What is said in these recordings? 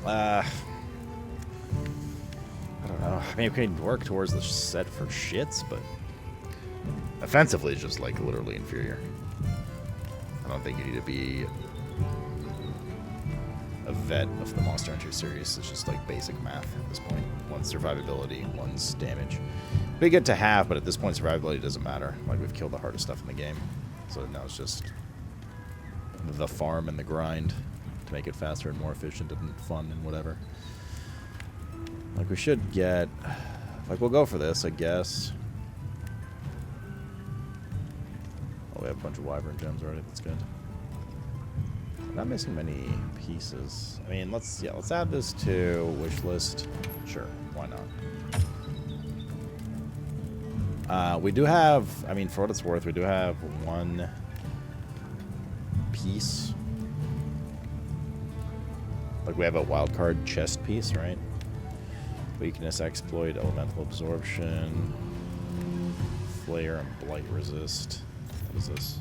I don't know. I mean, we can work towards the set for shits, but offensively, it's just like literally inferior. I don't think you need to be a vet of the Monster Hunter series. It's just like basic math at this point. One's survivability, one's damage. Be good to have, but at this point, survivability doesn't matter. Like, we've killed the hardest stuff in the game. So now it's just the farm and the grind to make it faster and more efficient and fun and whatever. Like, we should get... Like, we'll go for this, I guess. Oh, we have a bunch of Wyvern gems already. That's good. I'm not missing many pieces. I mean, let's add this to wish list. Sure, why not? We do have, I mean, for what it's worth, we do have one piece. Like, we have a wildcard chest piece, right? Weakness, exploit, elemental absorption, flare, and blight resist. What is this?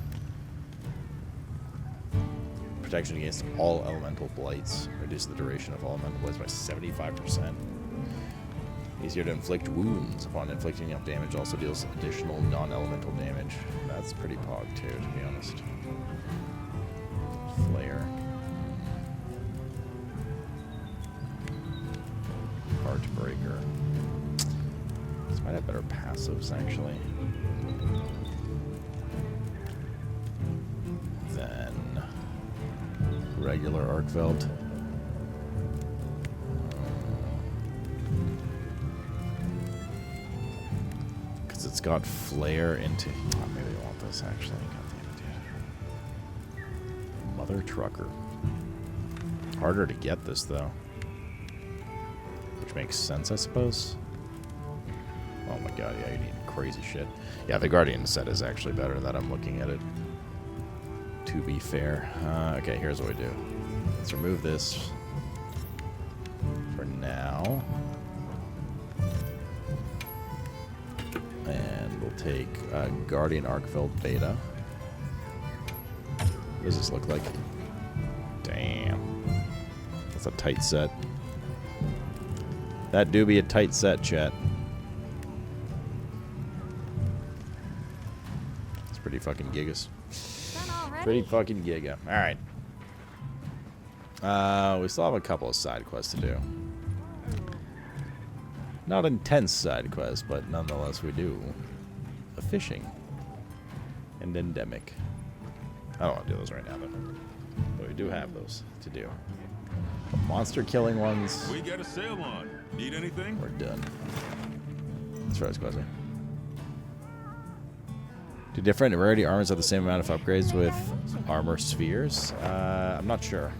Protection against all elemental blights. Reduce the duration of all elemental blights by 75%. Easier to inflict wounds. Upon inflicting enough damage, also deals additional non-elemental damage. That's pretty pog too, to be honest. Flare. Heartbreaker. This might have better passives, actually. Than regular Arkveld. Because it's got flare into... Oh, maybe I want this, actually. God damn it, dude. Mother Trucker. Harder to get this, though. Which makes sense, I suppose. Oh my god, yeah, you need crazy shit. Yeah, the Guardian set is actually better that I'm looking at it. To be fair. Okay, here's what we do. Let's remove this for now. And we'll take Guardian Arkveld Beta. What does this look like? Damn. That's a tight set. That do be a tight set, chat. It's pretty fucking gigas. Pretty fucking giga. Alright. We still have a couple of side quests to do. Not intense side quests, but nonetheless we do. A fishing. And endemic. I don't want to do those right now, but we do have those to do. The monster killing ones. We got a sail on. Need anything? We're done. That's right, Squazzy. Do different rarity armors have the same amount of upgrades with armor spheres? I'm not sure.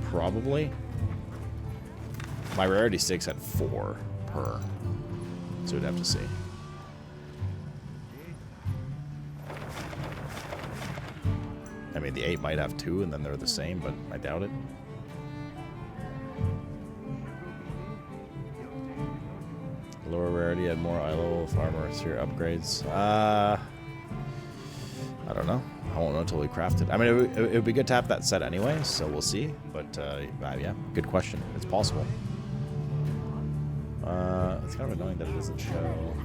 Probably. My rarity 6 had 4 per. So we'd have to see. I mean, the 8 might have 2 and then they're the same, but I doubt it. Lower rarity had more eye level armor sphere upgrades. I don't know. I won't know until we craft it. I mean, it would be good to have that set anyway, so we'll see. But, yeah, good question. It's possible. It's kind of annoying that it doesn't show...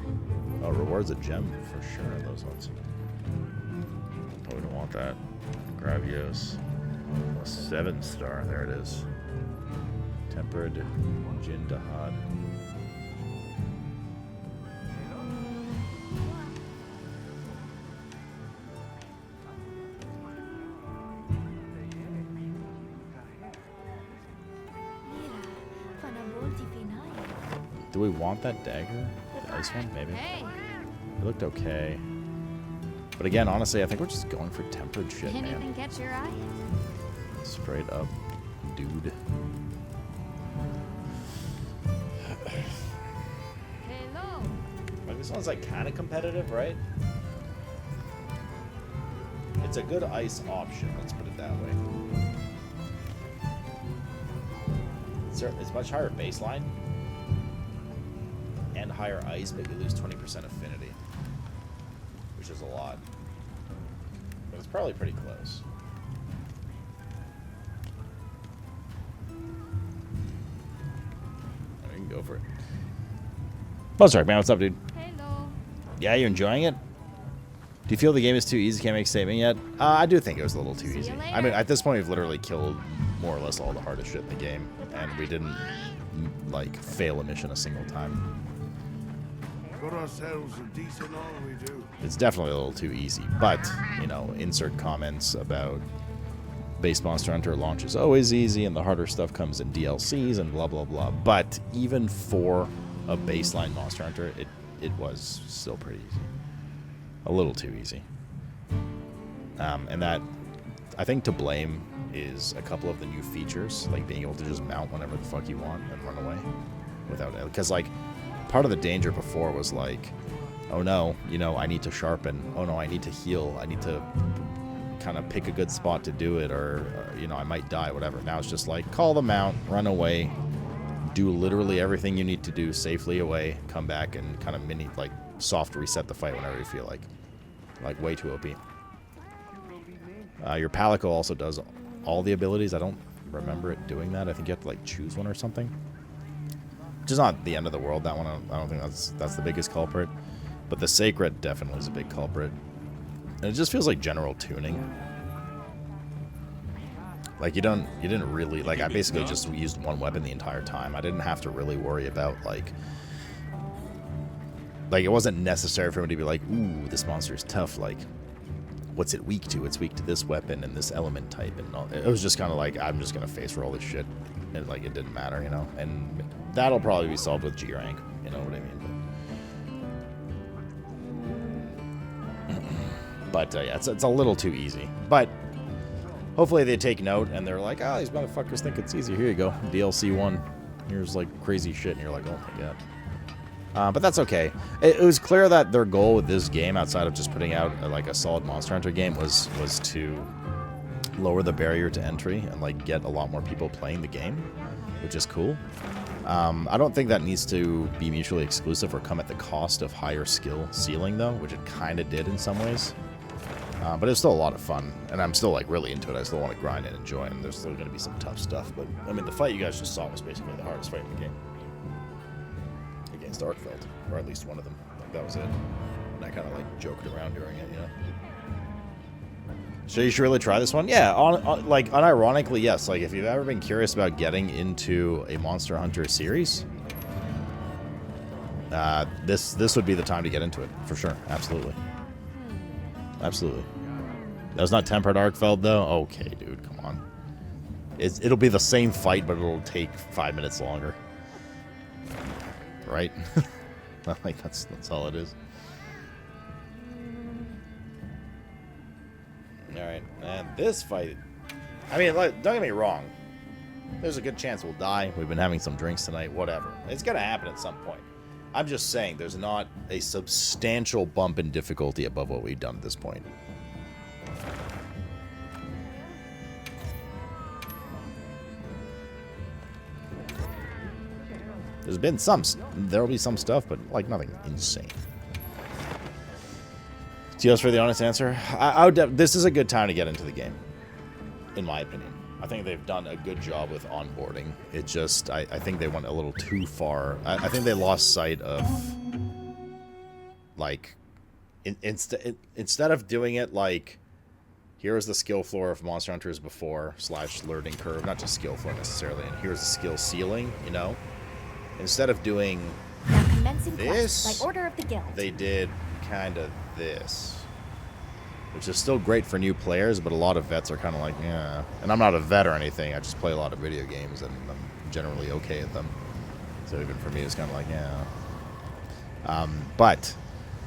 Oh, rewards a gem for sure in those ones. Oh, we don't want that. Gravios. A 7-star. There it is. Tempered Jindahad. Do we want that dagger? The ice one? Maybe. It looked okay. But again, honestly, I think we're just going for tempered shit, man. Anything catch your eye? Straight up, dude. Hello. Like, this one's like kind of competitive, right? It's a good ice option, let's put it that way. It's much higher baseline. And higher ice, but you lose 20% affinity, which is a lot. But it's probably pretty close. go for it. Buzzark, man, what's up, dude? Hello. Yeah, you enjoying it? Do you feel the game is too easy? Can't make a statement yet? I do think it was a little too See you easy. later. I mean, at this point, we've literally killed more or less all the hardest shit in the game, and we didn't like fail a mission a single time. Got ourselves a decent haul, we do. It's definitely a little too easy, but you know, insert comments about base Monster Hunter launch is always easy, and the harder stuff comes in DLCs and blah blah blah. But even for a baseline Monster Hunter, it was still pretty easy. A little too easy. And that, I think, to blame is a couple of the new features, like being able to just mount whenever the fuck you want and run away without it. Because, like, part of the danger before was like, oh no, you know, I need to sharpen. Oh no, I need to heal. I need to kind of pick a good spot to do it, or you know, I might die, whatever. Now it's just like, call the mount, run away, do literally everything you need to do safely away, come back and kind of like, soft reset the fight whenever you feel like. Like, way too OP. Your Palico also does all the abilities. I don't remember it doing that. I think you have to, like, choose one or something. Which is not the end of the world, that one. I don't think that's the biggest culprit. But the Sacred definitely is a big culprit. And it just feels like general tuning. Like, you didn't really, like, I basically just used one weapon the entire time. I didn't have to really worry about, like, it wasn't necessary for me to be like, ooh, this monster is tough. Like, what's it weak to? It's weak to this weapon and this element type. And all. It was just kind of like, I'm just going to face roll this shit. And, like, it didn't matter, you know? And that'll probably be solved with G rank. You know what I mean? But yeah, it's a little too easy. But hopefully they take note and they're like, oh, these motherfuckers think it's easy. Here you go. DLC 1. Here's, like, crazy shit. And you're like, oh, my God. But that's okay. It was clear that their goal with this game, outside of just putting out like a solid Monster Hunter game, was to lower the barrier to entry and like get a lot more people playing the game, which is cool. I don't think that needs to be mutually exclusive or come at the cost of higher skill ceiling, though, which it kind of did in some ways. But it's still a lot of fun, and I'm still like really into it. I still want to grind and enjoy, and there's still going to be some tough stuff. But I mean, the fight you guys just saw was basically the hardest fight in the game. Arkfeld, or at least one of them. Like, that was it. And I kind of like joked around during it, you know. So you should really try this one. Yeah, like unironically, yes. Like if you've ever been curious about getting into a Monster Hunter series, this would be the time to get into it for sure. Absolutely, absolutely. That was not tempered Arkfeld though. Okay, dude, come on. It'll be the same fight, but it'll take 5 minutes longer. Right? Like that's all it is. Alright, and this fight, I mean, like, don't get me wrong, there's a good chance we'll die. We've been having some drinks tonight, whatever. It's gonna happen at some point. I'm just saying there's not a substantial bump in difficulty above what we've done at this point. There's been there'll be some stuff, but like nothing insane. TOS for the honest answer. This is a good time to get into the game, in my opinion. I think they've done a good job with onboarding. It just, I think they went a little too far. I think they lost sight of, like, instead of doing it like, here's the skill floor of Monster Hunters before / learning curve, not just skill floor necessarily, and here's the skill ceiling, you know? Instead of doing this, by order of the guild. They did kind of this, which is still great for new players, but a lot of vets are kind of like, yeah. And I'm not a vet or anything. I just play a lot of video games, and I'm generally okay at them. So even for me, it's kind of like, yeah. But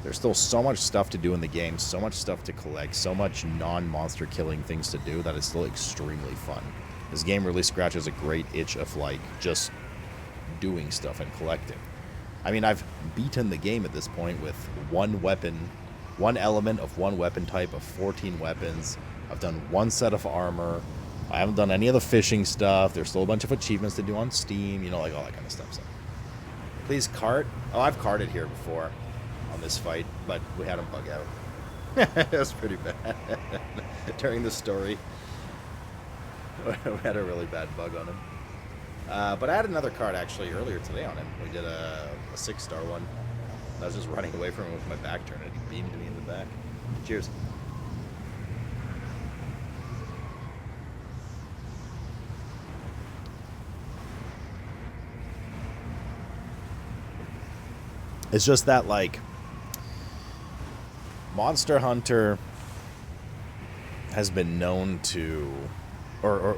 there's still so much stuff to do in the game, so much stuff to collect, so much non-monster killing things to do that is still extremely fun. This game really scratches a great itch of, like, just doing stuff and collecting. I mean, I've beaten the game at this point with one weapon, one element of one weapon type of 14 weapons. I've done one set of armor. I haven't done any of the fishing stuff. There's still a bunch of achievements to do on Steam, you know, like all that kind of stuff. So, please cart. Oh, I've carted here before on this fight, but we had him bug out. It was pretty bad. During the story, we had a really bad bug on him. But I had another card actually earlier today on him. We did a 6-star one. I was just running away from him with my back turned and he beamed me in the back. Cheers. It's just that, like, Monster Hunter has been known to, or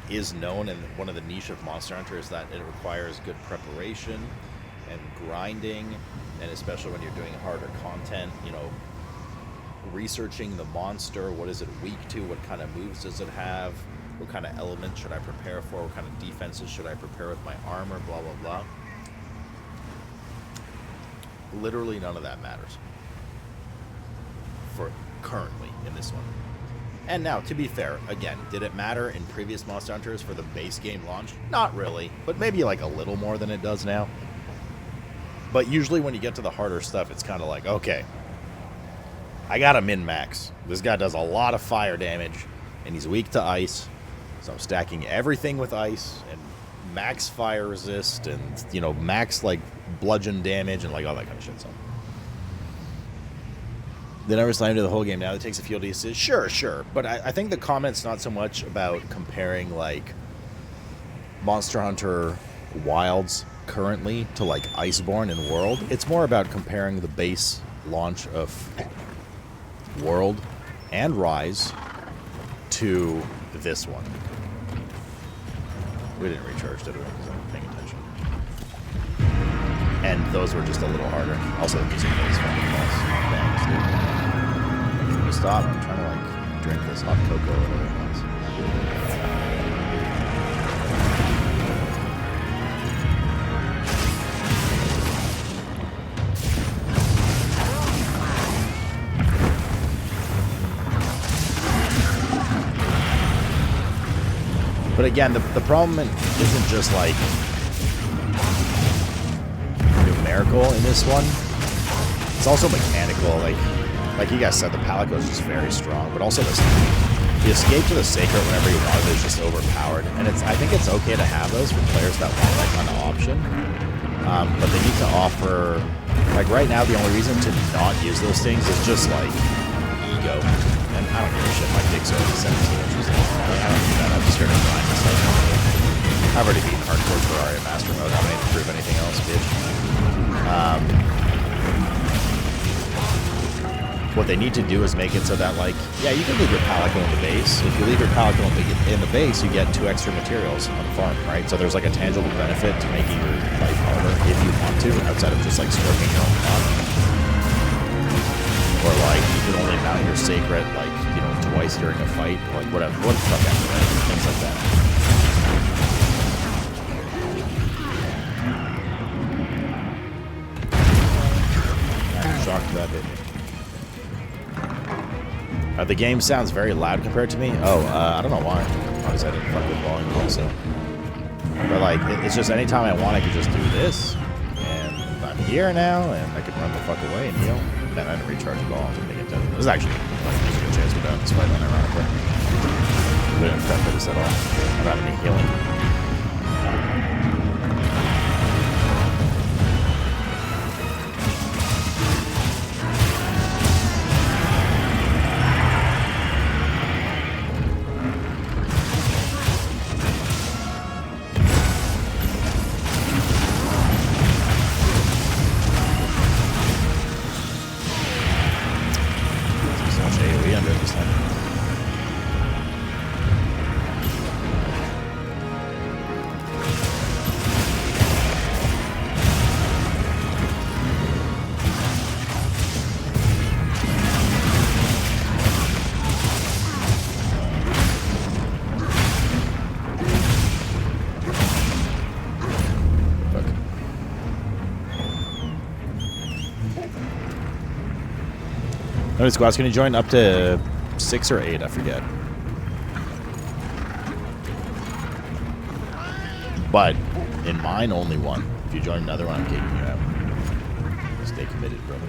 is known, and one of the niche of Monster Hunter is that it requires good preparation and grinding, and especially when you're doing harder content, you know, researching the monster, what is it weak to, what kind of moves does it have, what kind of elements should I prepare for, what kind of defenses should I prepare with my armor, blah, blah, blah. Literally none of that matters for currently in this one. And now, to be fair, again, did it matter in previous Monster Hunters for the base game launch? Not really, but maybe like a little more than it does now. But usually when you get to the harder stuff, it's kind of like, okay, I got a min-max. This guy does a lot of fire damage, and he's weak to ice, so I'm stacking everything with ice, and max fire resist, and, you know, max, like, bludgeon damage, and, like, all that kind of shit, so. They never slammed to the whole game. Now it takes a few days. Sure. But I think the comment's not so much about comparing, like, Monster Hunter Wilds currently to, like, Iceborne and World. It's more about comparing the base launch of World and Rise to this one. We didn't recharge, did we? Because I wasn't paying attention. And those were just a little harder. Also, the music plays fucking false. Thanks, dude. Can you stop? I'm trying to, like, drink this hot cocoa or whatever it was. But again, the problem isn't just, like, numerical in this one. It's also mechanical. Like you guys said, the Palico is just very strong. But also the escape to the Sacred whenever you want it is just overpowered. And I think it's okay to have those for players that want that kind of option. But they need to offer... Like, right now, the only reason to not use those things is just, like, ego. And I don't give a shit. My dick's already 17 inches long. I don't do that. I'm just here to grind and stuff. I've already beaten hardcore Terraria Master Mode. I don't need to prove anything else, bitch. What they need to do is make it so that, like, yeah, you can leave your Palico in the base. If you leave your Palico in the base, you get 2 extra materials on the farm, right? So there's, like, a tangible benefit to making your life harder if you want to, outside of just, like, stroking your own mount. Or, like, you can only mount your Sacred, like, you know, twice during a fight, or, like, whatever. What the fuck ever, right? Things like that. I'm shocked that didn't. The game sounds very loud compared to me. Oh, I don't know why. Obviously, I didn't fuck with volume also. But, like, it's just anytime I want, I can just do this. And I'm here now, and I can run the fuck away and heal. And I didn't recharge at all. It was actually there's a good chance we're done this fight, ironically. We didn't affect this at all. I don't have any healing. How many squads can you join? Up to 6 or 8, I forget. But in mine, only 1. If you join another one, I'm kicking you out. Stay committed, brother.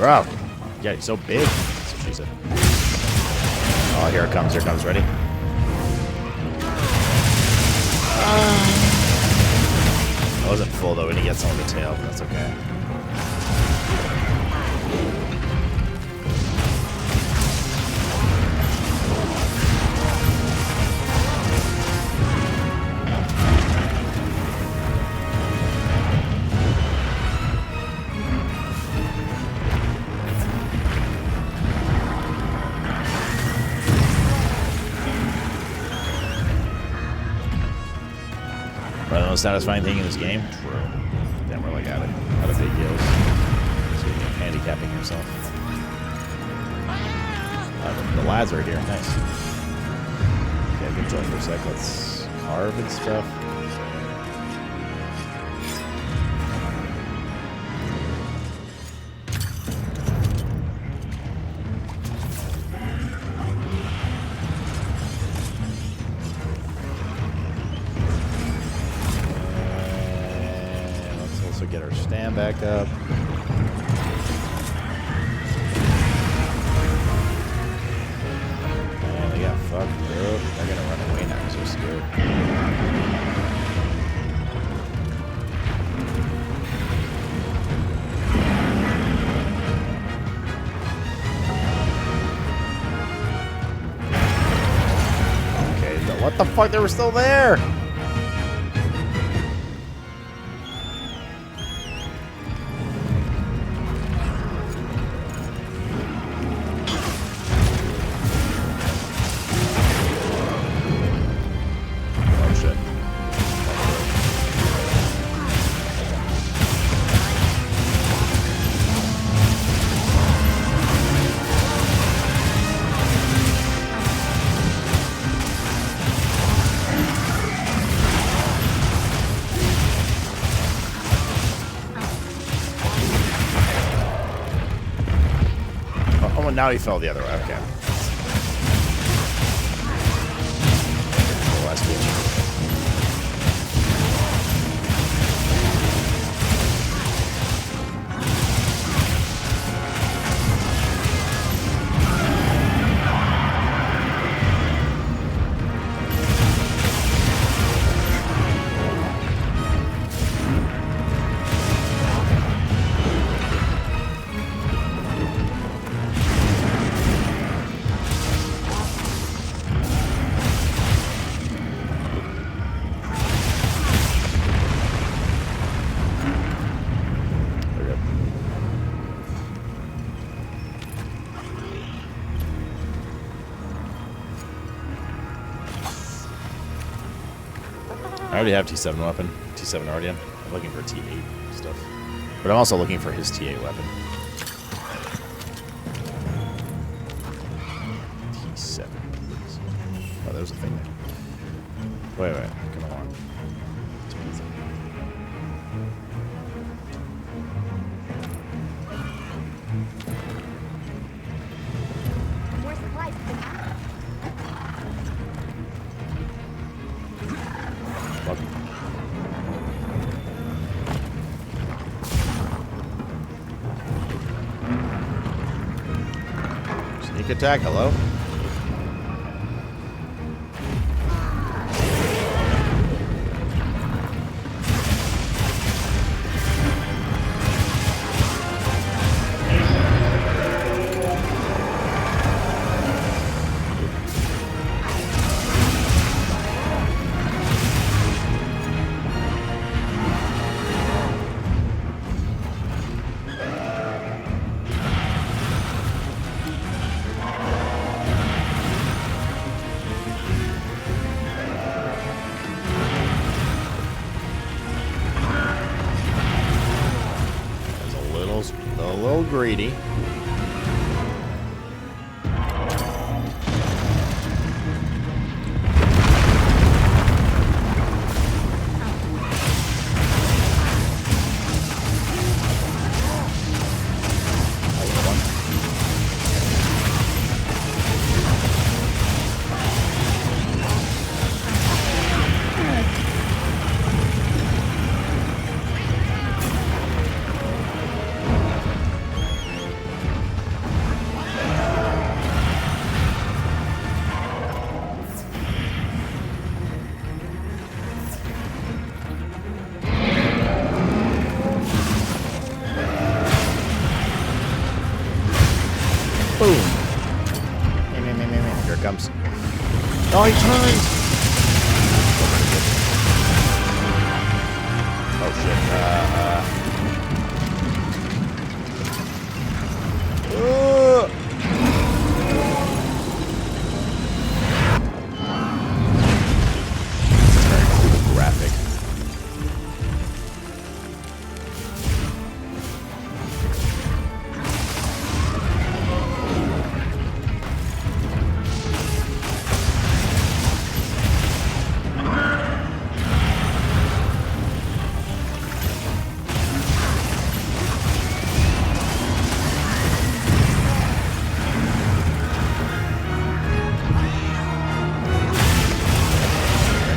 Bro. Yeah, he's so big. That's what she said. Oh, here it comes. Here it comes. Ready? I wasn't full, though. We didn't get some of the tail, but that's okay. Probably the most satisfying thing in this game? True. Damn, we're like out of big heals. So you're handicapping yourself. The lads right here. Nice. Okay, good job for a sec. Let's carve and stuff. Get our stand back up. Man, they got fucked, bro. They're gonna run away now because they're scared. Okay, what the fuck? They were still there! Oh, now he fell the other way. Okay. Oh, that's good. I already have T7 weapon, T7 Ardian. I'm looking for T8 stuff. But I'm also looking for his T8 weapon. T7. Oh, there's a thing there. Wait. Come on. More supplies. Sneak attack, hello? A little greedy. Oh, he turned! Oh, shit. Very cool graphic.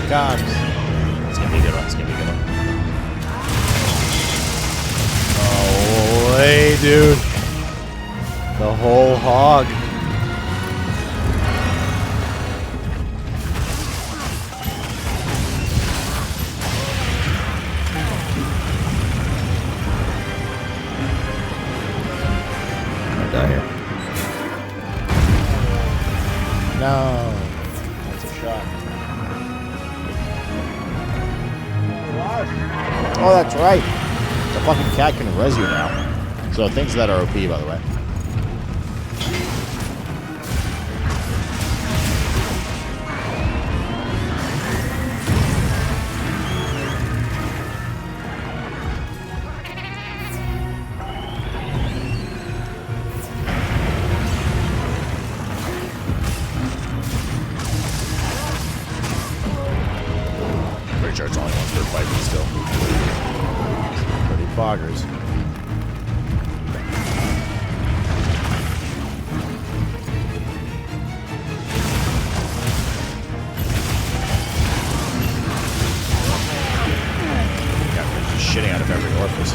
God. It's gonna be a good one. It's gonna be a good one. Oh, hey, dude. The whole hog. I'm gonna die here. No. That's a shot. Oh, that's right. The fucking cat can res you now. So things that are OP, by the way. Pretty sure it's only one third fight, but still. Pretty boggers. Yeah, we're just shitting out of every orifice.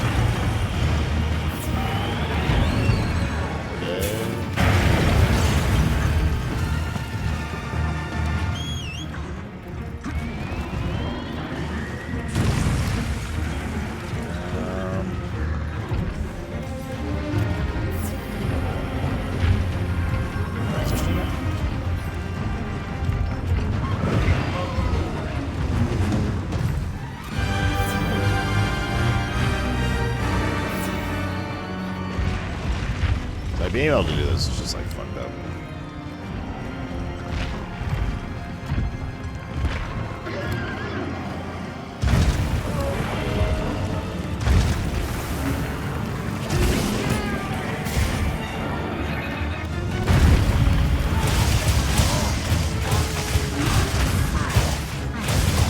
Like, being able to do this is just like fucked up.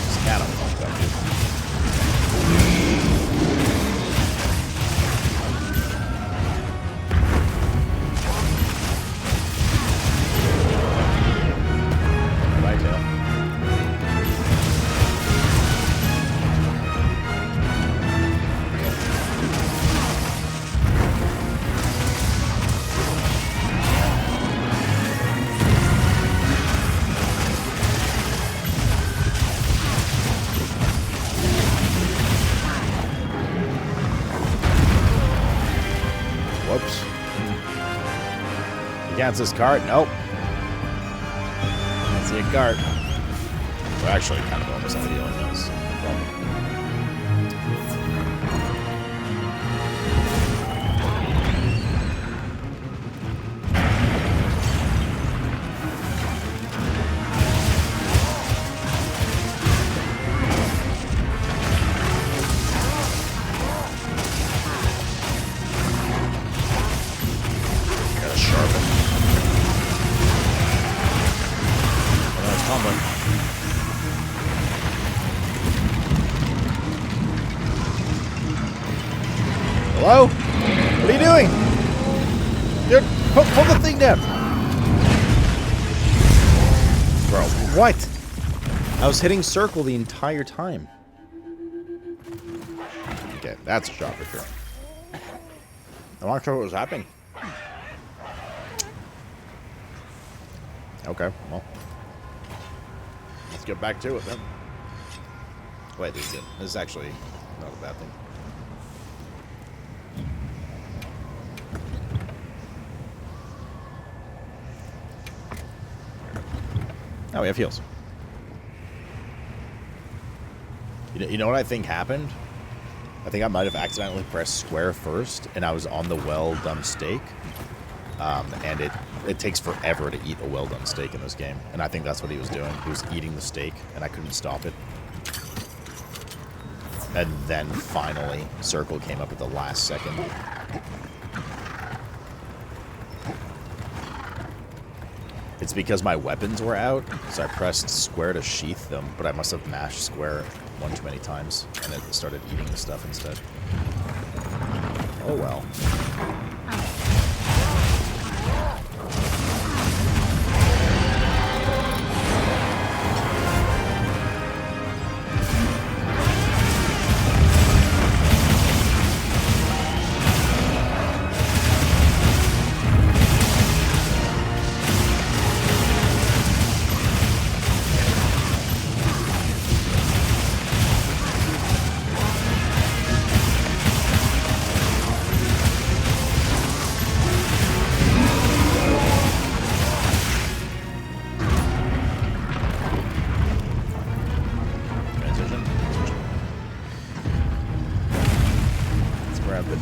This cat I'm fucked up, dude. Whoops. You can't see this cart? Nope. Can't see a cart. We're actually kind of almost out of healing those. No problem. Gotta sharpen. Oh, that's tumbling. Hello? What are you doing? Dude, pull the thing down. Bro, what? I was hitting circle the entire time. Okay, that's a shot for sure. I'm not sure what was happening. Okay, well. Let's get back to it then. Wait, this is good. This is actually not a bad thing. Oh, we have heals. You know what I think happened? I think I might have accidentally pressed square first, and I was on the well-done steak. And it takes forever to eat a well-done steak in this game. And I think that's what he was doing. He was eating the steak, and I couldn't stop it. And then, finally, circle came up at the last second. It's because my weapons were out, so I pressed square to sheath them, but I must have mashed square one too many times, and it started eating the stuff instead. Oh well.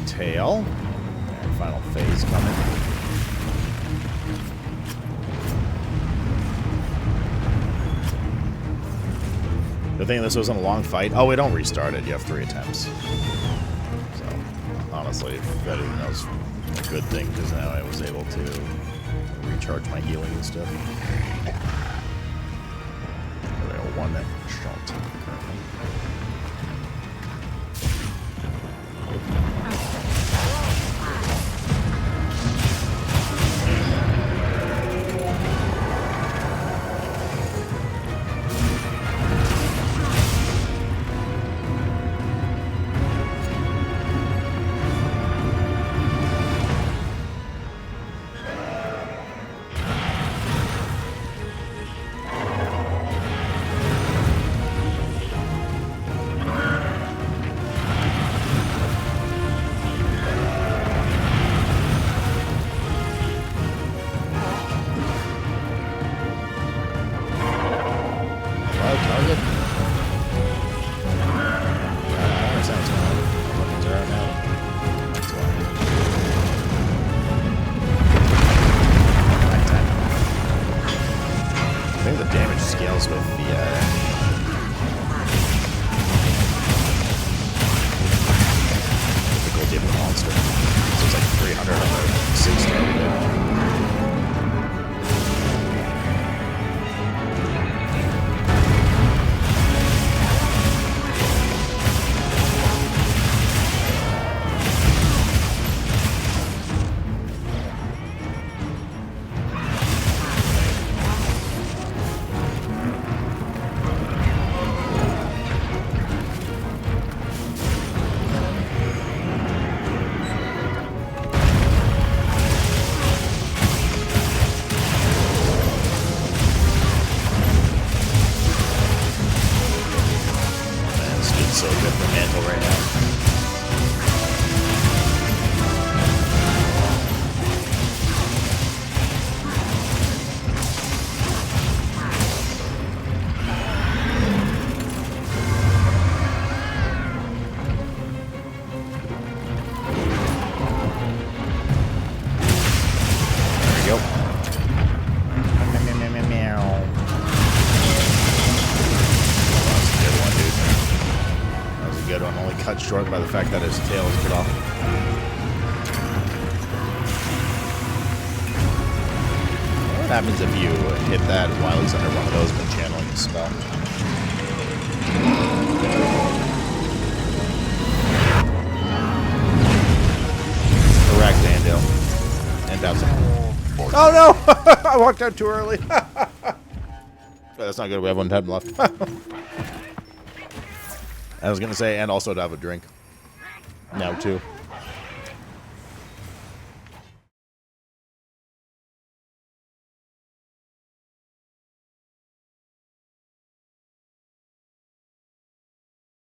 Tail. And final phase coming. The thing, this wasn't a long fight. Oh, we don't restart it. You have 3 attempts. So, honestly, that was a good thing because now I was able to recharge my healing and stuff. We got one shot currently. So good for Mantle right now. There we go. Meow. That's a good one, dude. Good one, only cut short by the fact that his tail is cut off. What happens if you hit that while he's under one of those but channeling the spell? Correct, Andale. And that's it. Oh no! I walked out too early. That's not good. We have 1 time left. I was going to say, and also to have a drink. Now, too.